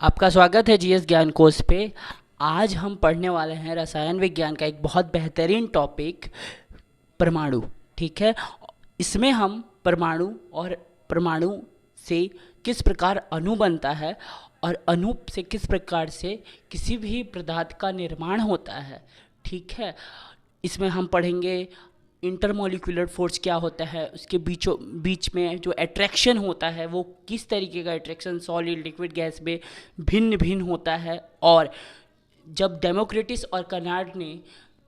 आपका स्वागत है जीएस ज्ञान कोर्स पे। आज हम पढ़ने वाले हैं रसायन विज्ञान का एक बहुत बेहतरीन टॉपिक, परमाणु। ठीक है, इसमें हम परमाणु और परमाणु से किस प्रकार अणु बनता है और अणु से किस प्रकार से किसी भी पदार्थ का निर्माण होता है। ठीक है, इसमें हम पढ़ेंगे इंटरमोलिकुलर फोर्स क्या होता है, उसके बीचों बीच में जो अट्रैक्शन होता है वो किस तरीके का अट्रैक्शन सॉलिड लिक्विड गैस में भिन्न भिन्न होता है। और जब डेमोक्रिटस और कर्नाड ने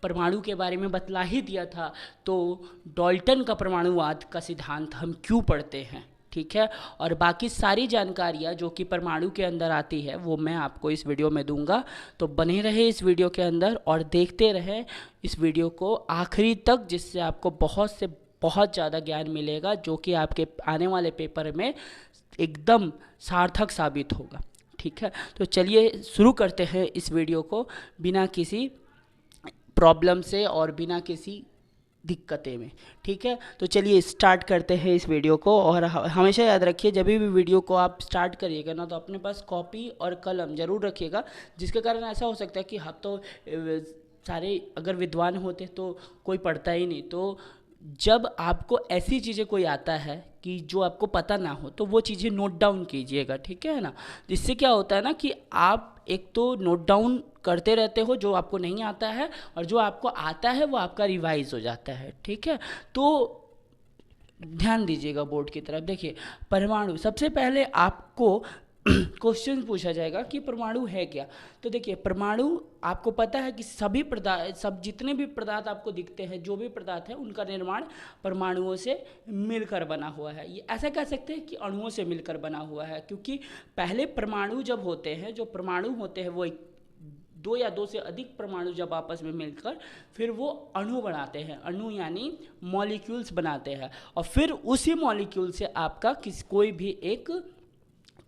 परमाणु के बारे में बतला ही दिया था, तो डाल्टन का परमाणुवाद का सिद्धांत हम क्यों पढ़ते हैं। ठीक है, और बाकी सारी जानकारियाँ जो कि परमाणु के अंदर आती है वो मैं आपको इस वीडियो में दूंगा। तो बने रहे इस वीडियो के अंदर और देखते रहें इस वीडियो को आखिरी तक, जिससे आपको बहुत से बहुत ज़्यादा ज्ञान मिलेगा जो कि आपके आने वाले पेपर में एकदम सार्थक साबित होगा। ठीक है, तो चलिए शुरू करते हैं इस वीडियो को बिना किसी प्रॉब्लम से और बिना किसी दिक्कतें में। ठीक है, तो चलिए स्टार्ट करते हैं इस वीडियो को। और हमेशा याद रखिए, जब भी वीडियो को आप स्टार्ट करिएगा ना, तो अपने पास कॉपी और कलम ज़रूर रखिएगा, जिसके कारण ऐसा हो सकता है कि हम तो सारे अगर विद्वान होते तो कोई पढ़ता ही नहीं। तो जब आपको ऐसी चीज़ें कोई आता है कि जो आपको पता ना हो, तो वो चीज़ें नोट डाउन कीजिएगा। ठीक है ना, जिससे क्या होता है ना कि आप एक तो नोट डाउन करते रहते हो जो आपको नहीं आता है, और जो आपको आता है वो आपका रिवाइज हो जाता है। ठीक है, तो ध्यान दीजिएगा बोर्ड की तरफ। देखिए, परमाणु, सबसे पहले आपको क्वेश्चन पूछा जाएगा कि परमाणु है क्या। तो देखिए, परमाणु आपको पता है कि सभी पदार्थ, सब जितने भी पदार्थ आपको दिखते हैं, जो भी पदार्थ है, उनका निर्माण परमाणुओं से मिलकर बना हुआ है। ये ऐसा कह सकते हैं कि अणुओं से मिलकर बना हुआ है, क्योंकि पहले परमाणु जब होते हैं, जो परमाणु होते हैं वो एक दो या दो से अधिक परमाणु जब आपस में मिलकर फिर वो अणु बनाते हैं। अणु यानी मॉलिक्यूल्स बनाते हैं, और फिर उसी मॉलिक्यूल से आपका कोई भी एक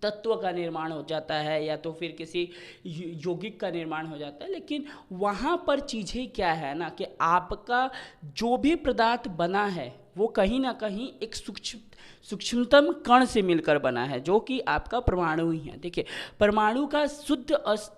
तत्व का निर्माण हो जाता है, या तो फिर किसी यौगिक का निर्माण हो जाता है। लेकिन वहाँ पर चीज़ें क्या है ना, कि आपका जो भी पदार्थ बना है वो कहीं ना कहीं एक सूक्ष्मतम कण से मिलकर बना है, जो कि आपका परमाणु ही है। देखिए, परमाणु का शुद्ध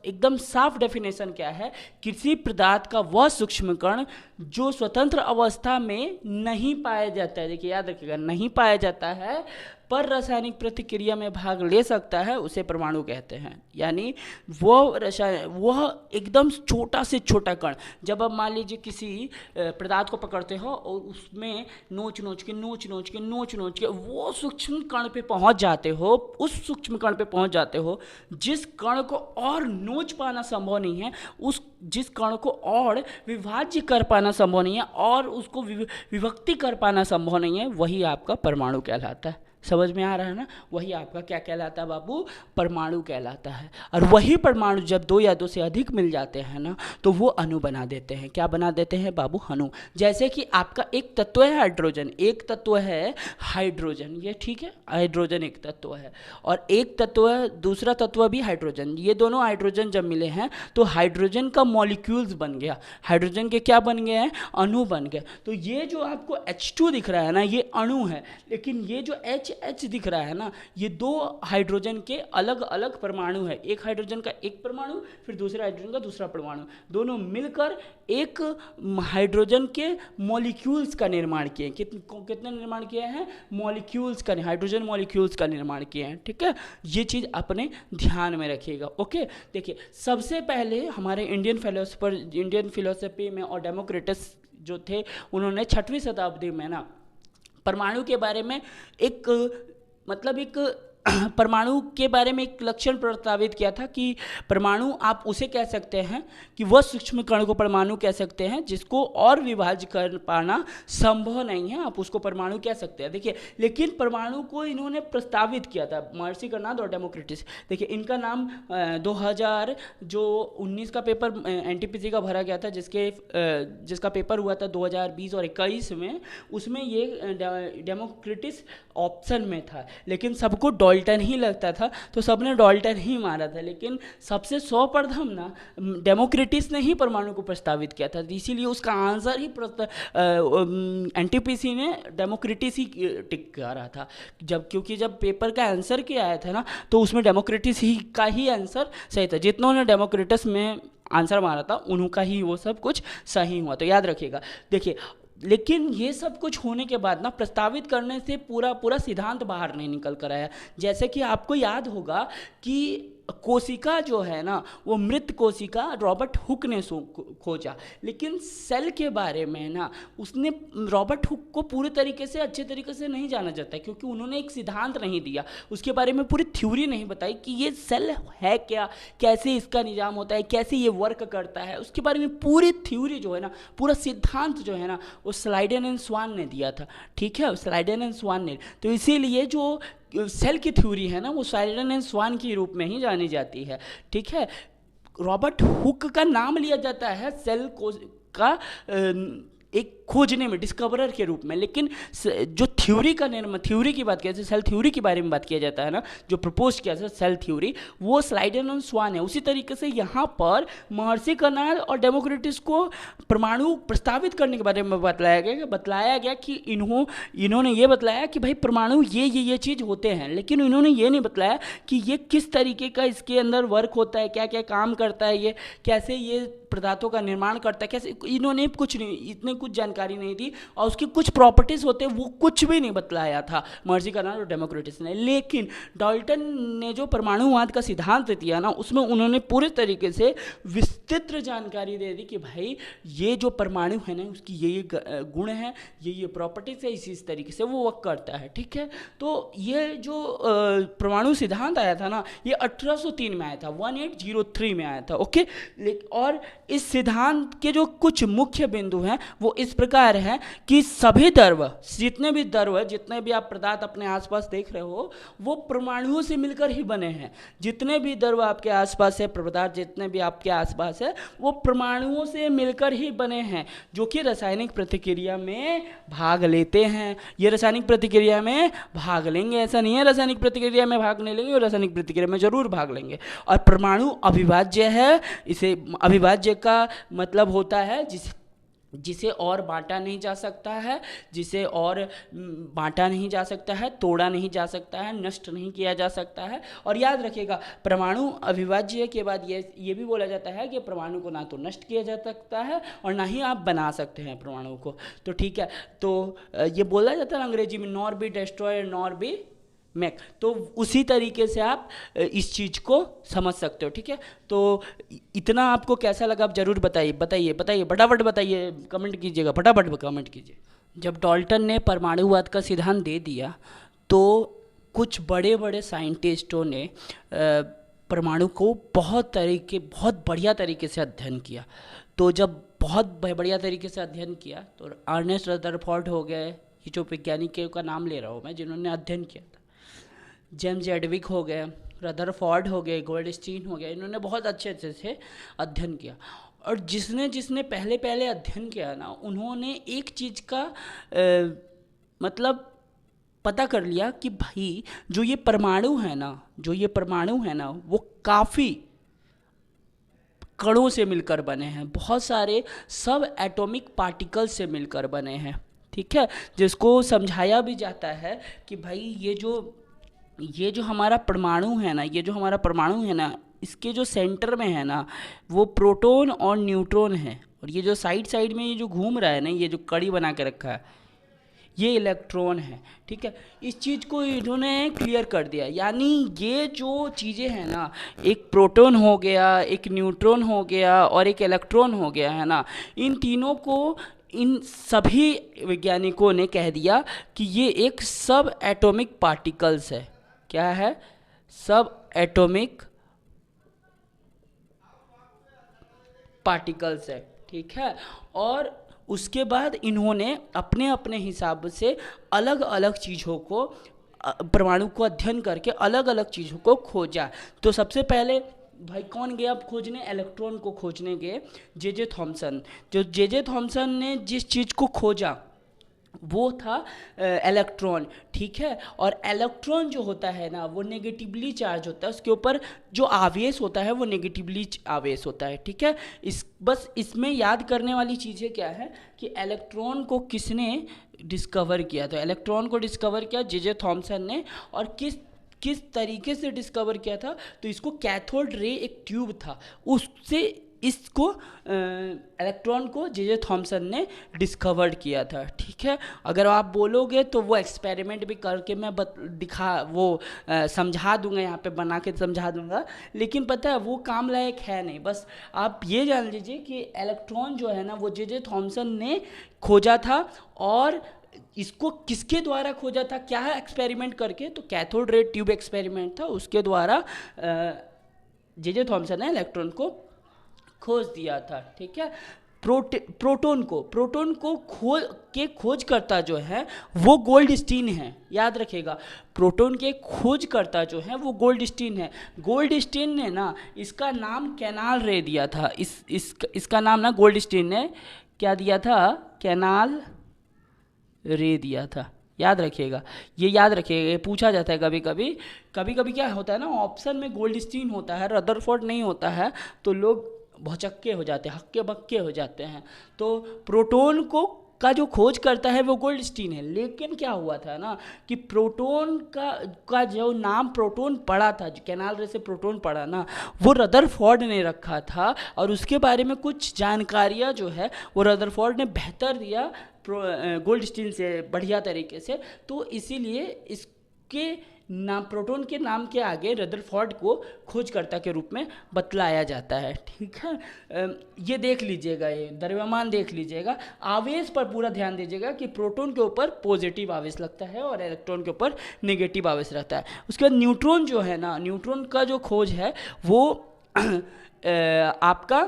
एकदम साफ डेफिनेशन क्या है, किसी पदार्थ का वह सूक्ष्म कण जो स्वतंत्र अवस्था में नहीं पाया जाता है। देखिए, याद रखिएगा, नहीं पाया जाता है पर रासायनिक प्रतिक्रिया में भाग ले सकता है, उसे परमाणु कहते हैं। यानी वह एकदम छोटा से छोटा कण, जब आप मान लीजिए किसी पदार्थ को पकड़ते हो और उसमें नोच नोच के वो सूक्ष्म कण पे पहुंच जाते हो, उस सूक्ष्म कण पे पहुंच जाते हो जिस कण को और नोच पाना संभव नहीं है, उस जिस कण को और विभाज्य कर पाना संभव नहीं है, और उसको विभक्ति कर पाना संभव नहीं है, वही आपका परमाणु कहलाता है। समझ में आ रहा है ना, वही आपका क्या कहलाता है बाबू, परमाणु कहलाता है। और वही परमाणु जब दो या दो से अधिक मिल जाते हैं ना, तो वो अणु बना देते हैं। क्या बना देते हैं बाबू, अणु। जैसे कि आपका एक तत्व है हाइड्रोजन, एक तत्व है हाइड्रोजन, ये ठीक है, हाइड्रोजन एक तत्व है, और एक तत्व है दूसरा तत्व भी हाइड्रोजन। ये दोनों हाइड्रोजन जब मिले हैं तो हाइड्रोजन का मॉलिक्यूल्स बन गया, हाइड्रोजन के क्या बन गए हैं, अणु बन गए। तो ये जो आपको H2 दिख रहा है ना, ये अणु है। लेकिन ये जो H दिख रहा है ना, ये दो हाइड्रोजन के अलग अलग परमाणु है। एक हाइड्रोजन का एक परमाणु, फिर दूसरे हाइड्रोजन का दूसरा परमाणु, दोनों मिलकर एक हाइड्रोजन के मॉलिक्यूल्स का निर्माण किए। कितने निर्माण किए हैं, मॉलिक्यूल्स का, हाइड्रोजन मॉलिक्यूल्स का निर्माण किए हैं। ठीक है, ये चीज़ अपने ध्यान में रखिएगा। ओके, देखिए, सबसे पहले हमारे इंडियन फिलोसफी में और डेमोक्रिटस जो थे, उन्होंने 6वीं शताब्दी में ना परमाणु के बारे में एक परमाणु के बारे में एक लक्षण प्रस्तावित किया था कि परमाणु आप उसे कह सकते हैं कि वह सूक्ष्म कण को परमाणु कह सकते हैं जिसको और विभाज्य कर पाना संभव नहीं है, आप उसको परमाणु कह सकते हैं। देखिए, लेकिन परमाणु को इन्होंने प्रस्तावित किया था महर्षि कर्नाद और डेमोक्रिटस। देखिए, इनका नाम 2019 का पेपर एनटीपीसी का भरा गया था, जिसका पेपर हुआ था 2020 और 21 में, उसमें ये डेमोक्रिटस ऑप्शन में था, लेकिन सबको डाल्टन ही लगता था, तो सबने डाल्टन ही मारा था। लेकिन सबसे सर्वप्रथम ना डेमोक्रिटस ने ही परमाणु को प्रस्तावित किया था, इसीलिए उसका आंसर ही एनटीपीसी ने डेमोक्रिटस ही टिक कर रहा था। क्योंकि जब पेपर का आंसर क्या आया था ना, तो उसमें डेमोक्रिटस ही का ही आंसर सही था। जितनों ने डेमोक्रिटस में आंसर मारा था उनका ही वो सब कुछ सही हुआ, तो याद रखिएगा। देखिए, लेकिन ये सब कुछ होने के बाद ना प्रस्तावित करने से पूरा पूरा सिद्धांत बाहर नहीं निकल कर आया। जैसे कि आपको याद होगा कि कोशिका जो है ना, वो मृत कोशिका रॉबर्ट हुक ने खोजा, लेकिन सेल के बारे में ना उसने रॉबर्ट हुक को पूरे तरीके से अच्छे तरीके से नहीं जाना जाता है, क्योंकि उन्होंने एक सिद्धांत नहीं दिया, उसके बारे में पूरी थ्योरी नहीं बताई कि ये सेल है क्या, कैसे इसका निजाम होता है, कैसे ये वर्क करता है, उसके बारे में पूरी थ्योरी जो है ना, पूरा सिद्धांत जो है ना, वो स्लाइडेन एंड स्वान ने दिया था। ठीक है, स्लाइडेन एंड स्वान ने। तो इसीलिए जो सेल की थ्योरी है ना, वो स्लाइडेन एंड स्वान के रूप में ही जानी जाती है। ठीक है, रॉबर्ट हुक का नाम लिया जाता है सेल को का एक खोजने में, डिस्कवरर के रूप में, लेकिन जो थ्योरी का निर्माण, थ्योरी की बात किया जाए, सेल थ्योरी के बारे में बात किया जाता है ना, जो प्रपोज किया जाता है सेल थ्योरी, वो स्लाइडेन एंड स्वान है। उसी तरीके से यहाँ पर महर्षि कर्नाड और डेमोक्रिटस को परमाणु प्रस्तावित करने के बारे में बतलाया गया कि इन्होंने ये बतलाया कि भाई परमाणु ये चीज़ होते हैं, लेकिन इन्होंने ये नहीं बतलाया कि ये किस तरीके का इसके अंदर वर्क होता है, क्या क्या काम करता है, ये कैसे ये पदार्थों का निर्माण करता है, कैसे, इन्होंने कुछ नहीं, इतने कुछ जानकारी नहीं थी, और उसकी कुछ प्रॉपर्टीज होते वो कुछ भी नहीं बतलाया था महर्षि कर्नाड और डेमोक्रिटस ने। लेकिन डाल्टन ने जो परमाणुवाद का सिद्धांत दिया ना, उसमें उन्होंने पूरे तरीके से विस्तृत जानकारी दे दी कि भाई ये जो परमाणु है ना, उसकी ये गुण है, ये प्रॉपर्टीज है, इस तरीके से वो वर्क करता है। ठीक है, तो ये जो परमाणु सिद्धांत आया था ना, ये 1803 में आया था, 1803 में आया था। ओके, और इस सिद्धांत के जो कुछ मुख्य बिंदु हैं वो इस प्रकार है कि सभी द्रव, जितने भी द्रव, जितने भी आप पदार्थ अपने आसपास देख रहे हो, वो परमाणुओं से मिलकर ही बने हैं। जितने भी द्रव आपके आसपास है, पदार्थ जितने भी आपके आसपास है, वो परमाणुओं से मिलकर ही बने हैं, जो कि रासायनिक प्रतिक्रिया में भाग लेते हैं। ये रासायनिक प्रतिक्रिया में भाग लेंगे, ऐसा नहीं है रासायनिक प्रतिक्रिया में भाग नहीं लेंगे, और रासायनिक प्रतिक्रिया में जरूर भाग लेंगे। और परमाणु अविभाज्य है। इसे अविभाज्य का मतलब होता है जिसे और बांटा नहीं जा सकता है, जिसे और बांटा नहीं जा सकता है, तोड़ा नहीं जा सकता है, नष्ट नहीं किया जा सकता है। और याद रखिएगा, परमाणु अविभाज्य के बाद ये भी बोला जाता है कि परमाणु को ना तो नष्ट किया जा सकता है और ना ही आप बना सकते हैं परमाणु को। तो ठीक है, तो ये बोला जाता है अंग्रेजी में, nor be destroy nor be make. तो उसी तरीके से आप इस चीज़ को समझ सकते हो। ठीक है, तो इतना आपको कैसा लगा आप जरूर बताइए फटाफट बताइए, कमेंट कीजिएगा, फटाफट कमेंट कीजिए। जब डाल्टन ने परमाणुवाद का सिद्धांत दे दिया, तो कुछ बड़े बड़े साइंटिस्टों ने परमाणु को बहुत बढ़िया तरीके से अध्ययन किया। तो जब बहुत बढ़िया तरीके से अध्ययन किया, तो अर्नेस्ट रदरफोर्ड हो गए, ये जो वैज्ञानिक का नाम ले रहा हूँ मैं, जिन्होंने अध्ययन किया था, जेम्स एडविक हो गए, रदरफोर्ड हो गए, गोल्डस्टीन हो गया, इन्होंने बहुत अच्छे से अध्ययन किया। और जिसने पहले अध्ययन किया ना, उन्होंने एक चीज़ का मतलब पता कर लिया कि भाई जो ये परमाणु है ना, वो काफ़ी कणों से मिलकर बने हैं, बहुत सारे सब एटॉमिक पार्टिकल से मिलकर बने हैं। ठीक है, जिसको समझाया भी जाता है कि भाई ये जो हमारा परमाणु है ना, इसके जो सेंटर में है ना, वो प्रोटॉन और न्यूट्रॉन है, और ये जो साइड में ये जो घूम रहा है ना, ये जो कड़ी बना के रखा है, ये इलेक्ट्रॉन है। ठीक है, इस चीज़ को इन्होंने क्लियर कर दिया। यानी ये जो चीज़ें हैं ना, एक प्रोटॉन हो गया, एक न्यूट्रॉन हो गया और एक इलेक्ट्रॉन हो गया है ना, इन तीनों को इन सभी वैज्ञानिकों ने कह दिया कि ये एक सब एटॉमिक पार्टिकल्स है। क्या है? सब एटॉमिक पार्टिकल्स है। ठीक है, और उसके बाद इन्होंने अपने अपने हिसाब से अलग अलग चीज़ों को, परमाणु को अध्ययन करके अलग अलग चीज़ों को खोजा। तो सबसे पहले भाई कौन गया खोजने? इलेक्ट्रॉन को खोजने गए जे थॉमसन। जो जे थॉमसन ने जिस चीज़ को खोजा वो था इलेक्ट्रॉन, ठीक है। और इलेक्ट्रॉन जो होता है ना वो नेगेटिवली चार्ज होता है, उसके ऊपर जो आवेश होता है वो नेगेटिवली आवेश होता है, ठीक है। बस इसमें याद करने वाली चीज़ें क्या है कि इलेक्ट्रॉन को किसने डिस्कवर किया। तो इलेक्ट्रॉन को डिस्कवर किया जे थॉमसन ने, और किस तरीके से डिस्कवर किया था, तो इसको कैथोड रे एक ट्यूब था, उससे इसको इलेक्ट्रॉन को जे थॉमसन ने डिस्कवर किया था, ठीक है। अगर आप बोलोगे तो वो एक्सपेरिमेंट भी करके मैं समझा दूंगा, यहाँ पे बना के समझा दूंगा, लेकिन पता है वो काम लायक है नहीं। बस आप ये जान लीजिए कि इलेक्ट्रॉन जो है ना वो जे थॉमसन ने खोजा था, और इसको किसके द्वारा खोजा था, क्या है, एक्सपेरिमेंट करके। तो कैथोड रे ट्यूब एक्सपेरिमेंट था, उसके द्वारा जे थॉमसन ने इलेक्ट्रॉन को खोज दिया था, ठीक है। प्रोटॉन को खोजकर्ता जो है वो गोल्डस्टीन है, याद रखिएगा। प्रोटॉन के खोजकर्ता जो है वो गोल्डस्टीन है। गोल्डस्टीन ने ना इसका नाम कैनाल रे दिया था, इसका नाम ना गोल्डस्टीन ने क्या दिया था, कैनाल रे दिया था, याद रखिएगा। ये याद रखिएगा, ये पूछा जाता है कभी कभी क्या होता है ना, ऑप्शन में गोल्डस्टीन होता है, रदरफोर्ड नहीं होता है, तो लोग भौचक्के हो जाते हैं, हक्के बक्के हो जाते हैं। तो प्रोटॉन का जो खोज करता है वो गोल्डस्टीन है। लेकिन क्या हुआ था ना कि प्रोटॉन का जो नाम प्रोटॉन पड़ा था, जो कैनाल रे से प्रोटॉन पड़ा ना, वो रदरफोर्ड ने रखा था, और उसके बारे में कुछ जानकारियाँ जो है वो रदरफोर्ड ने बेहतर दिया गोल्डस्टीन से, बढ़िया तरीके से। तो इसीलिए इसके नाम, प्रोटॉन के नाम के आगे रदरफोर्ड को खोजकर्ता के रूप में बतलाया जाता है, ठीक है। ये देख लीजिएगा, ये द्रव्यमान देख लीजिएगा, आवेश पर पूरा ध्यान दीजिएगा कि प्रोटॉन के ऊपर पॉजिटिव आवेश लगता है और इलेक्ट्रॉन के ऊपर नेगेटिव आवेश रहता है। उसके बाद न्यूट्रॉन जो है ना, न्यूट्रॉन का जो खोज है वो आपका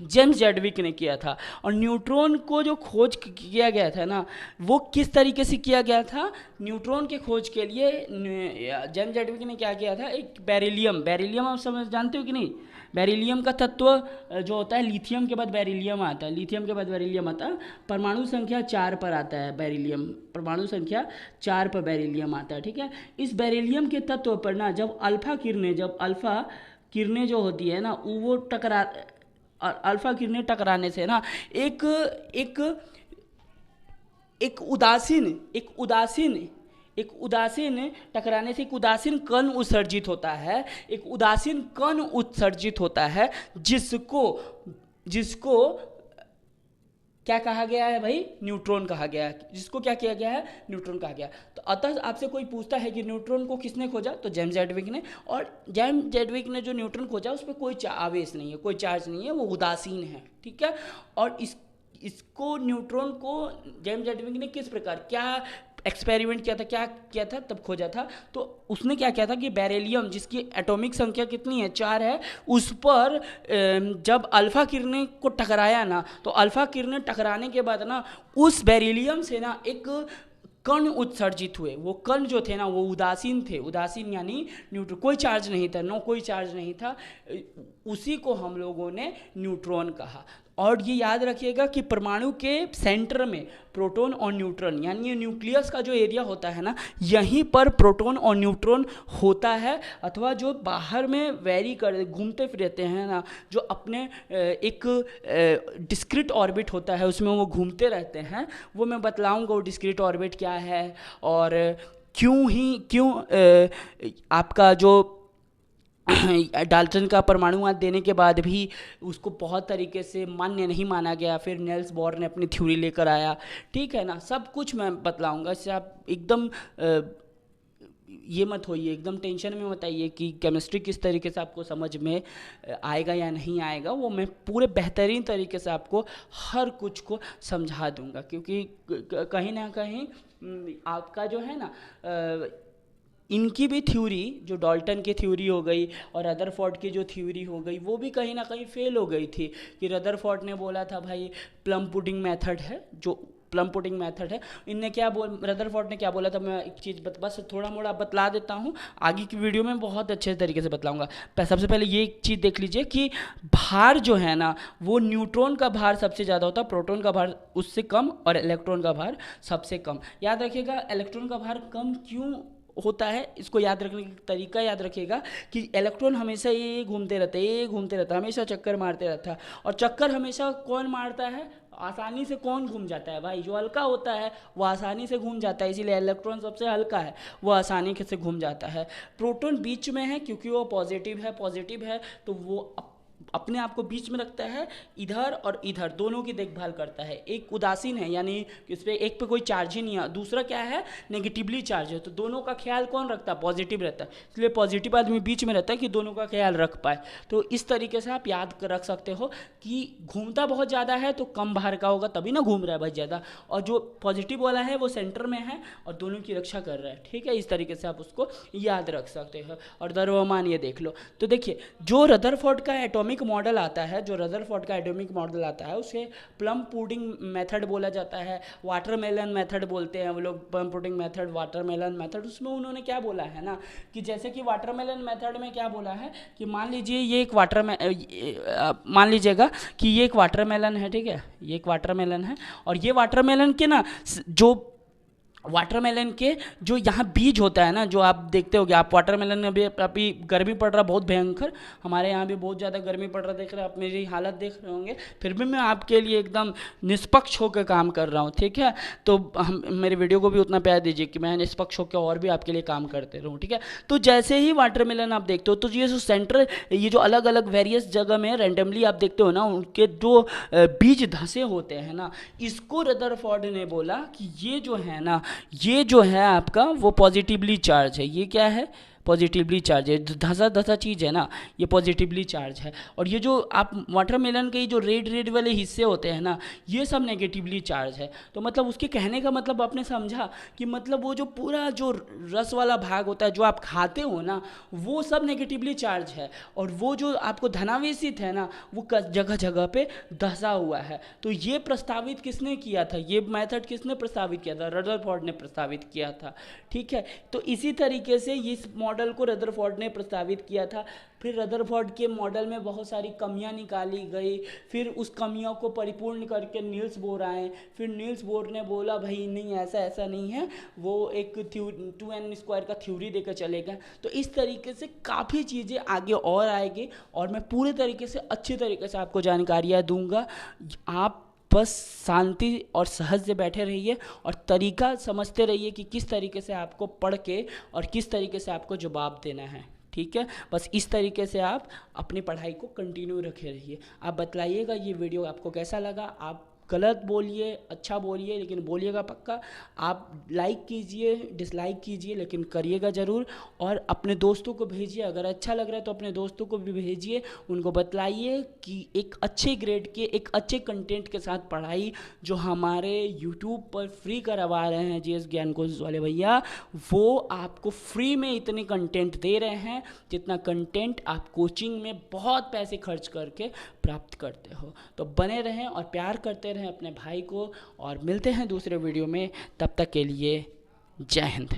जेम्स जेडविक ने किया था। और न्यूट्रॉन को जो खोज किया गया था ना वो किस तरीके से किया गया था, न्यूट्रॉन के खोज के लिए जेम्स जेडविक ने क्या किया था, एक बेरिलियम आप समझ जानते हो कि नहीं। बेरिलियम का तत्व जो होता है, लिथियम के बाद बेरिलियम आता है, परमाणु संख्या 4 पर आता है बेरिलियम, परमाणु संख्या 4 पर बेरिलियम आता है, ठीक है। इस बेरिलियम के तत्व पर ना जब अल्फा किरणें जो होती है ना वो अल्फा किरणें टकराने से ना एक उदासीन टकराने से एक उदासीन कण उत्सर्जित होता है, जिसको क्या कहा गया है भाई, न्यूट्रॉन कहा गया है। जिसको क्या किया गया है, न्यूट्रॉन कहा गया। तो अतः आपसे कोई पूछता है कि न्यूट्रॉन को किसने खोजा, तो जेम्स जेडविक ने। और जेम्स जेडविक ने जो न्यूट्रॉन खोजा उस पर कोई आवेश नहीं है, कोई चार्ज नहीं है, वो उदासीन है, ठीक है। और इसको न्यूट्रॉन को जेम्स जेडविक ने किस प्रकार क्या एक्सपेरिमेंट क्या किया था तब खोजा था। तो उसने क्या किया था कि बेरिलियम, जिसकी एटॉमिक संख्या कितनी है, 4 है, उस पर जब अल्फा किरणें को टकराया ना, तो अल्फा किरणें टकराने के बाद ना उस बेरिलियम से ना एक कण उत्सर्जित हुए। वो कण जो थे ना वो उदासीन यानी न्यूट्रॉन, कोई चार्ज नहीं था, उसी को हम लोगों ने न्यूट्रॉन कहा। और ये याद रखिएगा कि परमाणु के सेंटर में प्रोटॉन और न्यूट्रॉन, यानी न्यूक्लियस का जो एरिया होता है ना, यहीं पर प्रोटॉन और न्यूट्रॉन होता है। अथवा जो बाहर में घूमते फिरते हैं ना, जो अपने एक डिस्क्रीट ऑर्बिट होता है उसमें वो घूमते रहते हैं, वो मैं बतलाऊंगा वो डिस्क्रीट ऑर्बिट क्या है, और क्यों आपका जो डाल्टन का परमाणुवाद देने के बाद भी उसको बहुत तरीके से मान्य नहीं माना गया। फिर नेल्स बोर ने अपनी थ्योरी लेकर आया, ठीक है ना। सब कुछ मैं बतलाऊंगा, इससे आप एकदम ये मत होइए, एकदम टेंशन में मत आइए कि केमिस्ट्री किस तरीके से आपको समझ में आएगा या नहीं आएगा। वो मैं पूरे बेहतरीन तरीके से आपको हर कुछ को समझा दूंगा, क्योंकि कहीं ना कहीं आपका जो है ना इनकी भी थ्योरी, जो डाल्टन की थ्योरी हो गई और रदरफोर्ड की जो थ्योरी हो गई, वो भी कहीं ना कहीं फेल हो गई थी। कि रदरफोर्ड ने बोला था भाई प्लम पुडिंग मेथड है, जो प्लम पुडिंग मेथड है। इनने क्या रदरफोर्ड ने क्या बोला था, मैं एक चीज़ बस थोड़ा मोड़ा बतला देता हूँ, आगे की वीडियो में बहुत अच्छे तरीके से बतलाऊंगा। सबसे पहले ये एक चीज़ देख लीजिए कि भार जो है ना, वो न्यूट्रॉन का भार सबसे ज़्यादा होता है, प्रोटॉन का भार उससे कम और इलेक्ट्रॉन का भार सबसे कम। याद रखिएगा इलेक्ट्रॉन का भार कम क्यों होता है, इसको याद रखने का तरीका याद रखिएगा कि इलेक्ट्रॉन हमेशा ये घूमते रहते हैं, ये घूमते रहता है, हमेशा चक्कर मारते रहता है। और चक्कर हमेशा कौन मारता है, आसानी से कौन घूम जाता है भाई, जो हल्का होता है वो आसानी से घूम जाता है, इसीलिए इलेक्ट्रॉन सबसे हल्का है, वो आसानी से घूम जाता है। प्रोटॉन बीच में है क्योंकि वो पॉजिटिव है तो वो अपने आप को बीच में रखता है, इधर और इधर दोनों की देखभाल करता है। एक उदासीन है यानी इस पर एक पे कोई चार्ज ही नहीं है, दूसरा क्या है नेगेटिवली चार्ज है, तो दोनों का ख्याल कौन रखता है, पॉजिटिव रहता है, इसलिए पॉजिटिव आदमी बीच में रहता है कि दोनों का ख्याल रख पाए। तो इस तरीके से आप याद रख सकते हो कि घूमता बहुत ज़्यादा है तो कम भार का होगा, तभी ना घूम रहा है बहुत ज़्यादा, और जो पॉजिटिव वाला है वो सेंटर में है और दोनों की रक्षा कर रहा है। ठीक है, इस तरीके से आप उसको याद रख सकते हो। और द्रव्यमान ये देख लो, तो देखिए जो रदरफोर्ड का एटॉमिक मॉडल आता है, उसे प्लम पुडिंग मेथड बोला जाता है, वाटरमेलन मेथड बोलते हैं वो लोग, plum pudding method, watermelon method. उसमें उन्होंने क्या बोला है ना कि जैसे कि वाटरमेलन मेथड में क्या बोला है कि मान लीजिए ये एक मान लीजिएगा कि ये एक वाटरमेलन है, ठीक है, ये एक वाटरमेलन है, और ये वाटरमेलन के ना जो वाटरमेलन के जो यहाँ बीज होता है ना, जो आप देखते होगे, आप वाटरमेलन में भी अभी गर्मी पड़ रहा बहुत भयंकर, हमारे यहाँ भी बहुत ज़्यादा गर्मी पड़ रहा, देख रहे हैं आप मेरी हालत देख रहे होंगे, फिर भी मैं आपके लिए एकदम निष्पक्ष होकर काम कर रहा हूँ। ठीक है, तो हम मेरे वीडियो को भी उतना प्यार दीजिए कि मैं निष्पक्ष होकर और भी आपके लिए काम करते रहूँ। ठीक है, तो जैसे ही वाटरमेलन आप देखते हो तो ये जो सेंटर, ये जो अलग अलग वेरियस जगह में रैंडमली आप देखते हो ना, उनके जो बीज धंसे होते हैं ना, इसको रदरफोर्ड ने बोला कि ये जो है ना, ये जो है आपका वो पॉजिटिवली चार्ज है। ये क्या है, पॉजिटिवली चार्ज है, धसा चीज़ है ना, ये पॉजिटिवली चार्ज है। और ये जो आप वाटरमेलन के जो रेड वाले हिस्से होते हैं ना, ये सब नेगेटिवली चार्ज है। तो मतलब उसके कहने का मतलब आपने समझा कि मतलब वो जो पूरा जो रस वाला भाग होता है जो आप खाते हो ना, वो सब नेगेटिवली चार्ज है, और वो जो आपको धनावेशित है ना, वो जगह जगह पे धसा हुआ है। तो ये प्रस्तावित किसने किया था, ये मेथड किसने प्रस्तावित किया था, रदरफोर्ड ने प्रस्तावित किया था। ठीक है, तो इसी तरीके से इस मॉडल को रदरफोर्ड ने प्रस्तावित किया था। फिर रदरफोर्ड के मॉडल में बहुत सारी कमियां निकाली गई, फिर उस कमियों को परिपूर्ण करके नील्स बोर आए, फिर नील्स बोर ने बोला भाई नहीं ऐसा नहीं है, वो एक 2n² का थ्योरी देकर चलेगा। तो इस तरीके से काफ़ी चीज़ें आगे और आएगी, और मैं पूरे तरीके से अच्छी तरीके से आपको जानकारियाँ दूंगा। आप बस शांति और सहज से बैठे रहिए और तरीका समझते रहिए कि किस तरीके से आपको पढ़ के और किस तरीके से आपको जवाब देना है। ठीक है, बस इस तरीके से आप अपनी पढ़ाई को कंटिन्यू रखे रहिए। आप बतलाइएगा ये वीडियो आपको कैसा लगा, आप गलत बोलिए, अच्छा बोलिए, लेकिन बोलिएगा पक्का। आप लाइक कीजिए, डिसलाइक कीजिए, लेकिन करिएगा ज़रूर, और अपने दोस्तों को भेजिए। अगर अच्छा लग रहा है तो अपने दोस्तों को भी भेजिए, उनको बतलाइए कि एक अच्छे ग्रेड के, एक अच्छे कंटेंट के साथ पढ़ाई जो हमारे यूट्यूब पर फ्री करवा रहे हैं जीएस ज्ञान कोर्स वाले भैया, वो आपको फ्री में इतने कंटेंट दे रहे हैं जितना कंटेंट आप कोचिंग में बहुत पैसे खर्च करके प्राप्त करते हो। तो बने रहें और प्यार करते रहें अपने भाई को, और मिलते हैं दूसरे वीडियो में। तब तक के लिए जय हिंद।